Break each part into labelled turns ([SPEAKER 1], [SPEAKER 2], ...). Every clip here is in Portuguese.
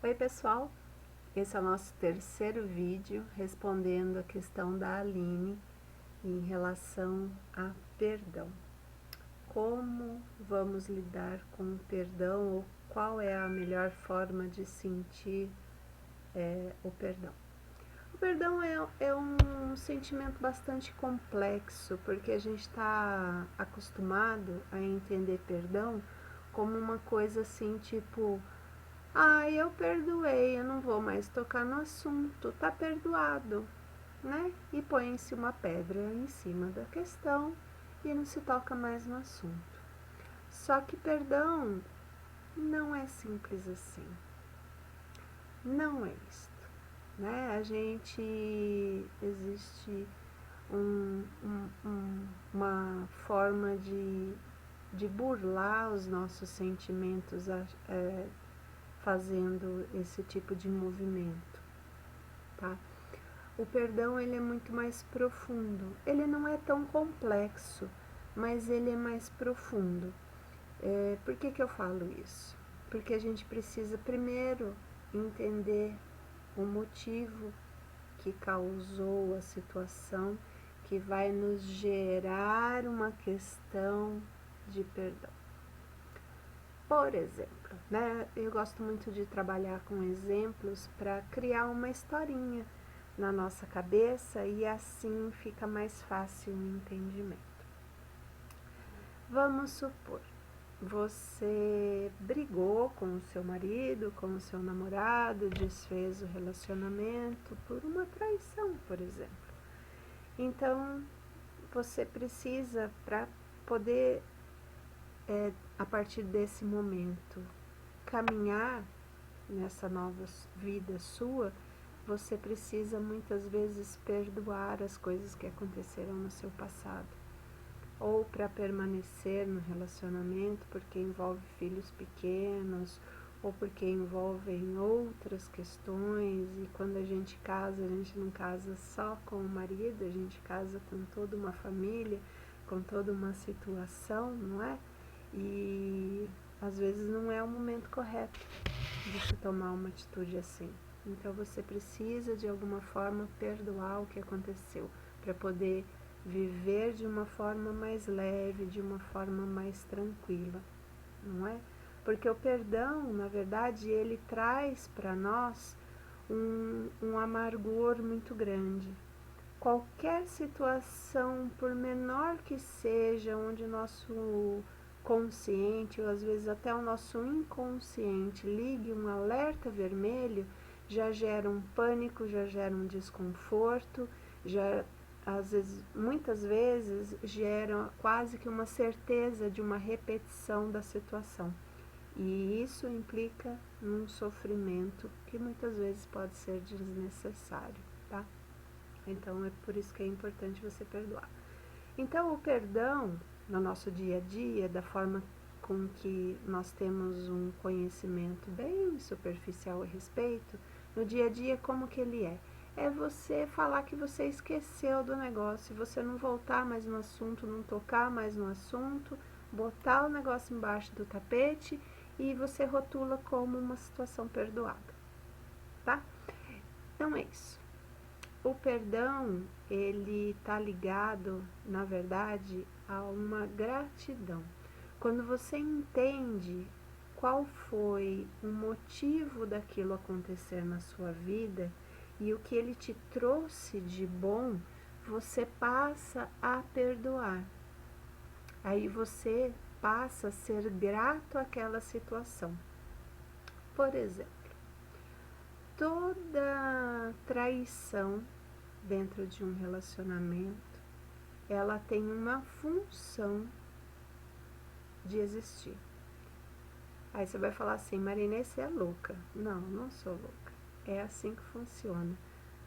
[SPEAKER 1] Oi pessoal, esse é o nosso terceiro vídeo respondendo a questão da Aline em relação a perdão. Como vamos lidar com o perdão ou qual é a melhor forma de sentir o perdão? O perdão é um sentimento bastante complexo, porque a gente está acostumado a entender perdão como uma coisa assim, tipo, eu perdoei, eu não vou mais tocar no assunto, tá perdoado, né? E põe-se uma pedra em cima da questão e não se toca mais no assunto. Só que perdão não é simples assim. Não é isto, né? Existe uma forma de burlar os nossos sentimentos fazendo esse tipo de movimento, tá? O perdão ele é muito mais profundo. Ele não é tão complexo, mas ele é mais profundo. Por que eu falo isso? Porque a gente precisa primeiro entender o motivo que causou a situação que vai nos gerar uma questão de perdão. Por exemplo, né, eu gosto muito de trabalhar com exemplos para criar uma historinha na nossa cabeça e assim fica mais fácil o entendimento. Vamos supor, você brigou com o seu marido, com o seu namorado, desfez o relacionamento por uma traição, por exemplo. Então, você precisa, para poder, a partir desse momento, caminhar nessa nova vida sua, você precisa muitas vezes perdoar as coisas que aconteceram no seu passado. Ou para permanecer no relacionamento, porque envolve filhos pequenos, ou porque envolvem outras questões, e quando a gente não casa só com o marido, a gente casa com toda uma família, com toda uma situação, não é? E às vezes não é o momento correto de se tomar uma atitude assim. Então você precisa de alguma forma perdoar o que aconteceu para poder viver de uma forma mais leve, de uma forma mais tranquila, não é? Porque o perdão, na verdade, ele traz para nós um amargor muito grande. Qualquer situação, por menor que seja, onde o nosso consciente, ou às vezes até o nosso inconsciente, ligue um alerta vermelho, já gera um pânico, já gera um desconforto, já muitas vezes gera quase que uma certeza de uma repetição da situação. E isso implica num sofrimento que muitas vezes pode ser desnecessário, tá? Então é por isso que é importante você perdoar. Então o perdão no nosso dia a dia, da forma com que nós temos um conhecimento bem superficial a respeito, no dia a dia como que ele é? É você falar que você esqueceu do negócio, você não voltar mais no assunto, não tocar mais no assunto, botar o negócio embaixo do tapete e você rotula como uma situação perdoada, tá? Então é isso. O perdão, ele está ligado, na verdade, a uma gratidão. Quando você entende qual foi o motivo daquilo acontecer na sua vida e o que ele te trouxe de bom, você passa a perdoar. Aí você passa a ser grato àquela situação. Por exemplo, toda traição dentro de um relacionamento, ela tem uma função de existir. Aí você vai falar assim, Marina, você é louca. Não, não sou louca. É assim que funciona,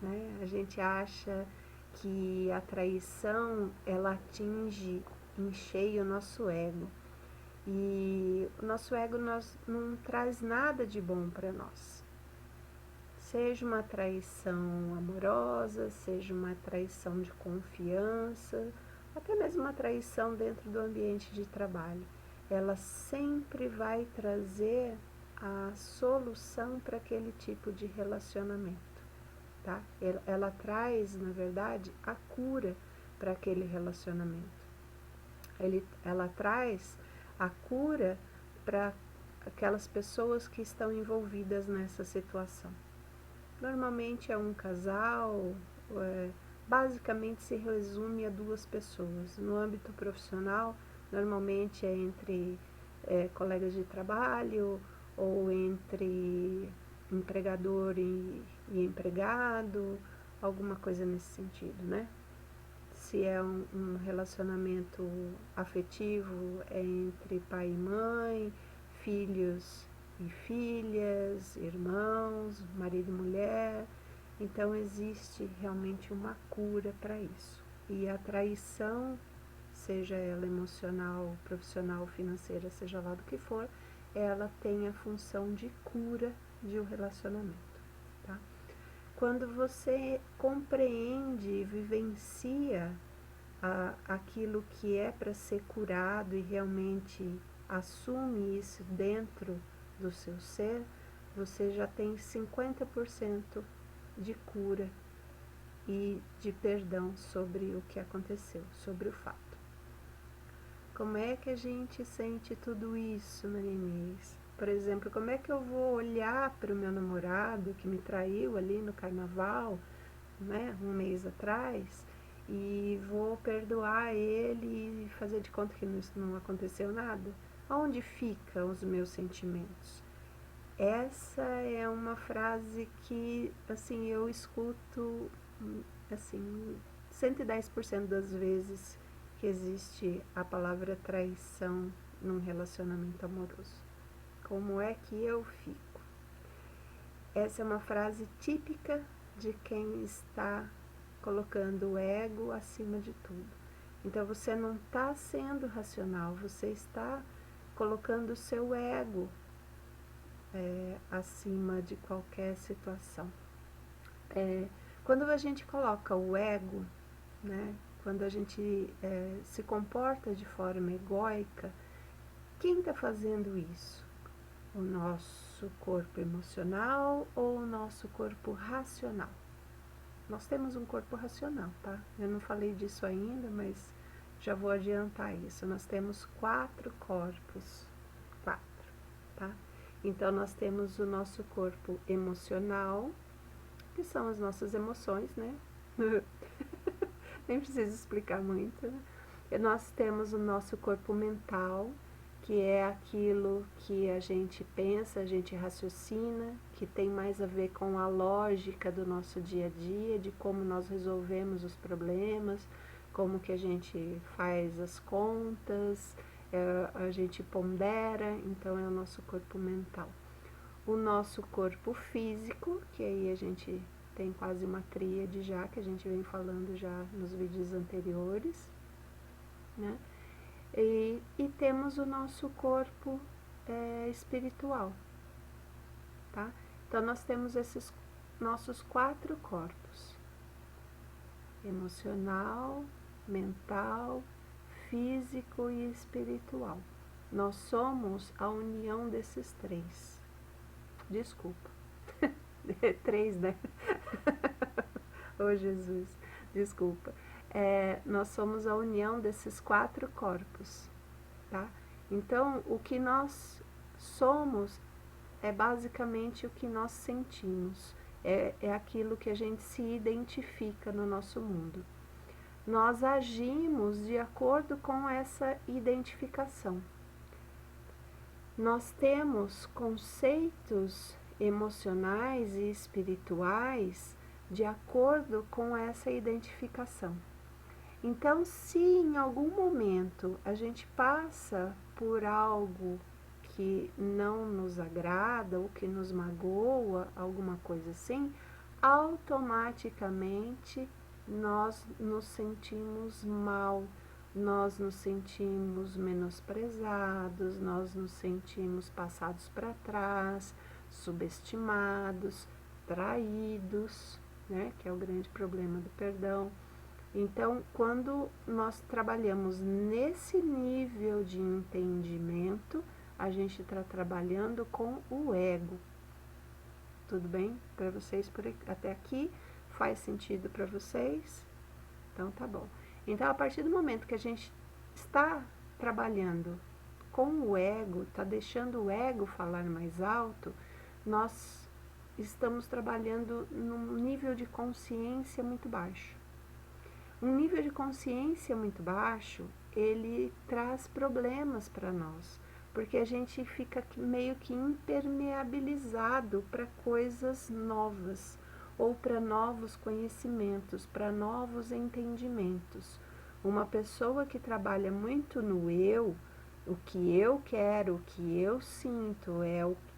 [SPEAKER 1] né? A gente acha que a traição, ela atinge em cheio o nosso ego. E o nosso ego não traz nada de bom para nós. Seja uma traição amorosa, seja uma traição de confiança, até mesmo uma traição dentro do ambiente de trabalho. Ela sempre vai trazer a solução para aquele tipo de relacionamento, tá? Ela traz, na verdade, a cura para aquele relacionamento. Ela traz a cura para aquelas pessoas que estão envolvidas nessa situação. Normalmente é um casal, basicamente se resume a duas pessoas. No âmbito profissional, normalmente é entre colegas de trabalho ou entre empregador e empregado, alguma coisa nesse sentido, né? Se é um relacionamento afetivo, é entre pai e mãe, filhos e filhas, irmãos, marido e mulher. Então existe realmente uma cura para isso. E a traição, seja ela emocional, profissional, financeira, seja lá do que for, ela tem a função de cura de um relacionamento, tá? Quando você compreende e vivencia aquilo que é para ser curado e realmente assume isso dentro do seu ser, você já tem 50% de cura e de perdão sobre o que aconteceu, sobre o fato. Como é que a gente sente tudo isso, Maria Inês? Por exemplo, como é que eu vou olhar para o meu namorado que me traiu ali no carnaval, né, um mês atrás, e vou perdoar ele e fazer de conta que não aconteceu nada? Onde ficam os meus sentimentos? Essa é uma frase que, assim, eu escuto, assim, 110% das vezes que existe a palavra traição num relacionamento amoroso. Como é que eu fico? Essa é uma frase típica de quem está colocando o ego acima de tudo. Então você não está sendo racional, você está colocando o seu ego acima de qualquer situação. Quando a gente coloca o ego, né, quando a gente se comporta de forma egóica, quem está fazendo isso? O nosso corpo emocional ou o nosso corpo racional? Nós temos um corpo racional, tá? Eu não falei disso ainda, mas já vou adiantar isso. Nós temos 4 corpos, 4, tá? Então nós temos o nosso corpo emocional, que são as nossas emoções, né? Nem preciso explicar muito, né? E nós temos o nosso corpo mental, que é aquilo que a gente pensa, a gente raciocina, que tem mais a ver com a lógica do nosso dia a dia, de como nós resolvemos os problemas, como que a gente faz as contas, a gente pondera, então é o nosso corpo mental. O nosso corpo físico, que aí a gente tem quase uma tríade já, que a gente vem falando já nos vídeos anteriores, né? E temos o nosso corpo espiritual, tá? Então nós temos esses nossos 4 corpos: emocional, mental, físico e espiritual. Nós somos a união desses 3. Desculpa. 3, né? Oh, Jesus, desculpa. Nós somos a união desses 4 corpos, tá? Então, o que nós somos é basicamente o que nós sentimos, é aquilo que a gente se identifica no nosso mundo. Nós agimos de acordo com essa identificação. Nós temos conceitos emocionais e espirituais de acordo com essa identificação. Então, se em algum momento a gente passa por algo que não nos agrada ou que nos magoa, alguma coisa assim, automaticamente nós nos sentimos mal, nós nos sentimos menosprezados, nós nos sentimos passados para trás, subestimados, traídos, né, que é o grande problema do perdão. Então, quando nós trabalhamos nesse nível de entendimento, a gente está trabalhando com o ego. Tudo bem para vocês até aqui? Faz sentido para vocês? Então tá bom. Então, a partir do momento que a gente está trabalhando com o ego, está deixando o ego falar mais alto, nós estamos trabalhando num nível de consciência muito baixo. Um nível de consciência muito baixo, ele traz problemas para nós, porque a gente fica meio que impermeabilizado para coisas novas, ou para novos conhecimentos, para novos entendimentos. Uma pessoa que trabalha muito no eu, o que eu quero, o que eu sinto,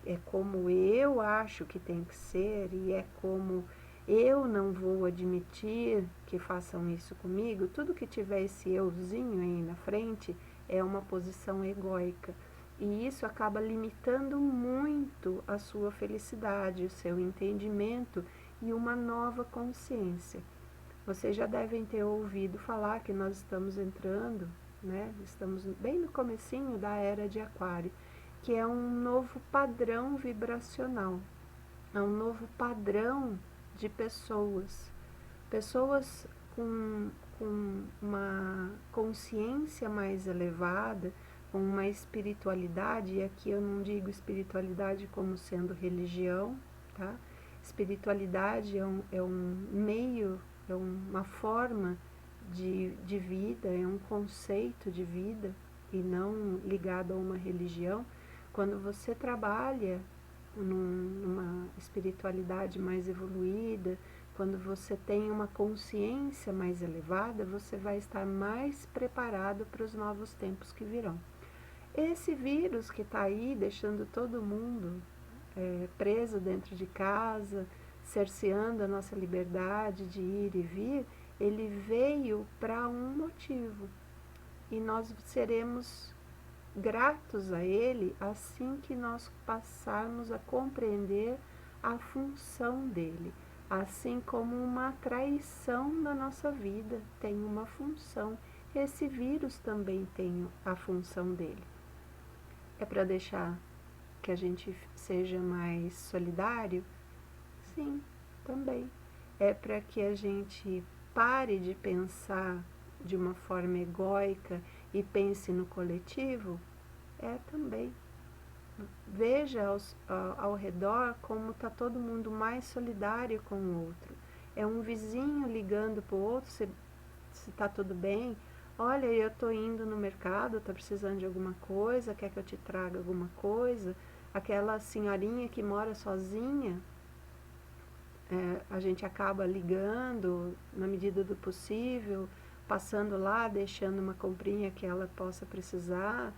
[SPEAKER 1] é como eu acho que tem que ser, e é como eu não vou admitir que façam isso comigo, tudo que tiver esse euzinho aí na frente é uma posição egóica. E isso acaba limitando muito a sua felicidade, o seu entendimento e uma nova consciência. Vocês já devem ter ouvido falar que nós estamos entrando, né? Estamos bem no comecinho da era de Aquário, que é um novo padrão vibracional, é um novo padrão de pessoas. Pessoas com uma consciência mais elevada, com uma espiritualidade, e aqui eu não digo espiritualidade como sendo religião, tá? Espiritualidade é um meio, é uma forma de vida, é um conceito de vida e não ligado a uma religião. Quando você trabalha numa espiritualidade mais evoluída, quando você tem uma consciência mais elevada, você vai estar mais preparado para os novos tempos que virão. Esse vírus que está aí, deixando todo mundo preso dentro de casa, cerceando a nossa liberdade de ir e vir, ele veio para um motivo. E nós seremos gratos a ele assim que nós passarmos a compreender a função dele. Assim como uma traição na nossa vida tem uma função, esse vírus também tem a função dele. É para deixar que a gente seja mais solidário? Sim, também. É para que a gente pare de pensar de uma forma egóica e pense no coletivo? É também. Veja ao redor como está todo mundo mais solidário com o outro. É um vizinho ligando para o outro, se está tudo bem. Olha, eu estou indo no mercado, está precisando de alguma coisa, quer que eu te traga alguma coisa? Aquela senhorinha que mora sozinha, a gente acaba ligando na medida do possível, passando lá, deixando uma comprinha que ela possa precisar,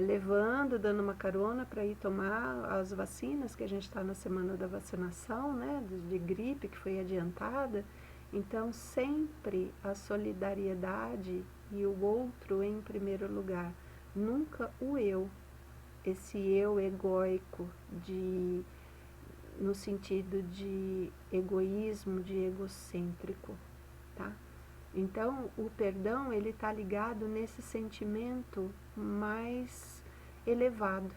[SPEAKER 1] levando, dando uma carona para ir tomar as vacinas, que a gente está na semana da vacinação, né, de gripe que foi adiantada. Então, sempre a solidariedade e o outro em primeiro lugar, nunca o eu, esse eu egóico, no sentido de egoísmo, de egocêntrico, tá? Então, o perdão, ele está ligado nesse sentimento mais elevado.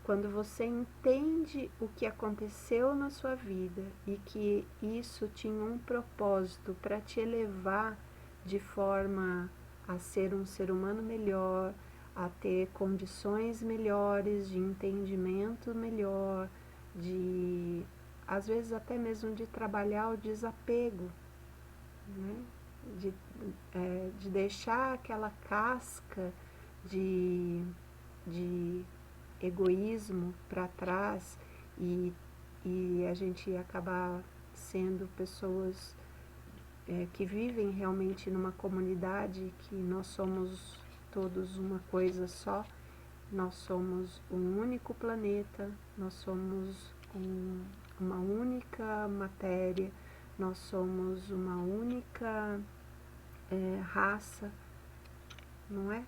[SPEAKER 1] Quando você entende o que aconteceu na sua vida e que isso tinha um propósito para te elevar de forma a ser um ser humano melhor, a ter condições melhores, de entendimento melhor, às vezes até mesmo de trabalhar o desapego, né? De deixar aquela casca de egoísmo para trás e a gente acabar sendo pessoas que vivem realmente numa comunidade, que nós somos todos uma coisa só, nós somos um único planeta, nós somos uma única matéria, nós somos uma única raça, não é?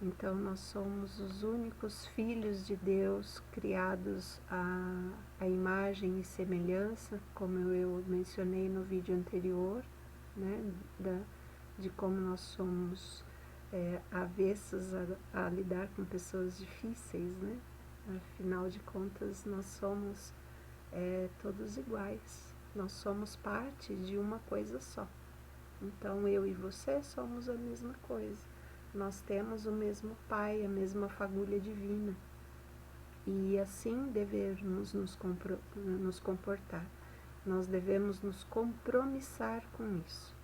[SPEAKER 1] Então nós somos os únicos filhos de Deus, criados à imagem e semelhança, como eu mencionei no vídeo anterior, né? De como nós somos avessos a lidar com pessoas difíceis, né? Afinal de contas, nós somos todos iguais, nós somos parte de uma coisa só. Então, eu e você somos a mesma coisa, nós temos o mesmo Pai, a mesma fagulha divina, e assim devemos nos comportar. Nós devemos nos compromissar com isso.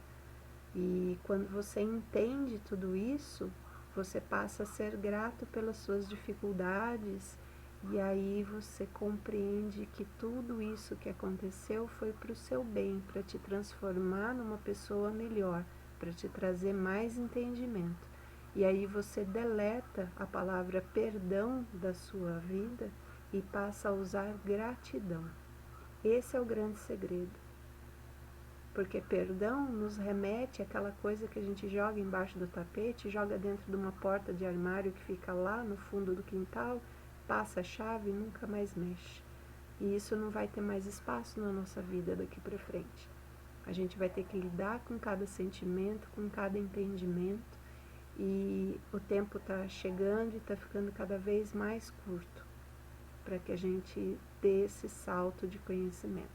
[SPEAKER 1] E quando você entende tudo isso, você passa a ser grato pelas suas dificuldades, e aí você compreende que tudo isso que aconteceu foi para o seu bem, para te transformar numa pessoa melhor, para te trazer mais entendimento. E aí você deleta a palavra perdão da sua vida e passa a usar gratidão. Esse é o grande segredo. Porque perdão nos remete àquela coisa que a gente joga embaixo do tapete, joga dentro de uma porta de armário que fica lá no fundo do quintal, passa a chave e nunca mais mexe. E isso não vai ter mais espaço na nossa vida daqui para frente. A gente vai ter que lidar com cada sentimento, com cada entendimento, e o tempo está chegando e está ficando cada vez mais curto para que a gente dê esse salto de conhecimento.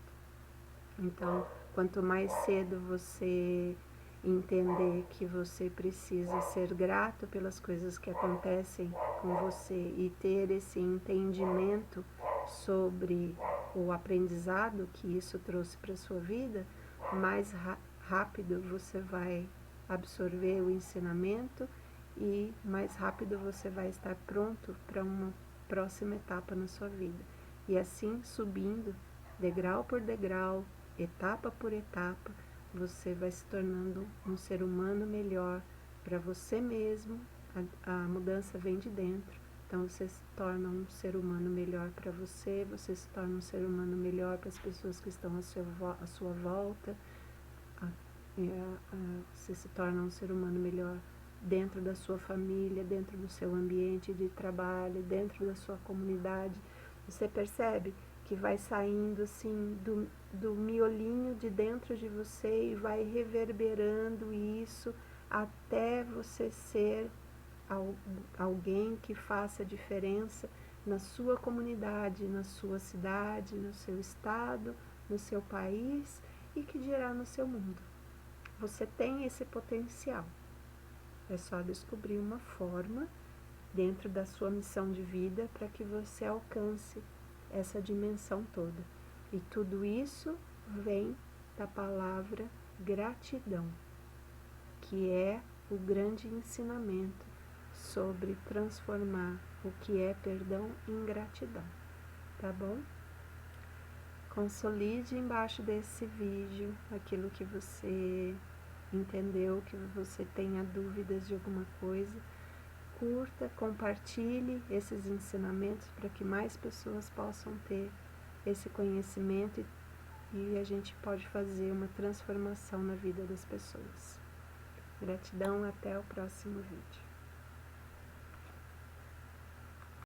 [SPEAKER 1] Então, quanto mais cedo você entender que você precisa ser grato pelas coisas que acontecem com você e ter esse entendimento sobre o aprendizado que isso trouxe para a sua vida, mais rápido você vai absorver o ensinamento e mais rápido você vai estar pronto para uma próxima etapa na sua vida. E assim, subindo, degrau por degrau, etapa por etapa, você vai se tornando um ser humano melhor para você mesmo. A mudança vem de dentro. Então você se torna um ser humano melhor para você, você se torna um ser humano melhor para as pessoas que estão à sua volta, você se torna um ser humano melhor dentro da sua família, dentro do seu ambiente de trabalho, dentro da sua comunidade. Você percebe que vai saindo assim do miolinho de dentro de você e vai reverberando isso até você ser alguém que faça diferença na sua comunidade, na sua cidade, no seu estado, no seu país e que dirá no seu mundo. Você tem esse potencial. É só descobrir uma forma dentro da sua missão de vida para que você alcance essa dimensão toda. E tudo isso vem da palavra gratidão, que é o grande ensinamento sobre transformar o que é perdão em gratidão. Tá bom? Consolide embaixo desse vídeo aquilo que você entendeu, que você tenha dúvidas de alguma coisa. Curta, compartilhe esses ensinamentos para que mais pessoas possam ter esse conhecimento e a gente pode fazer uma transformação na vida das pessoas. Gratidão, até o próximo vídeo.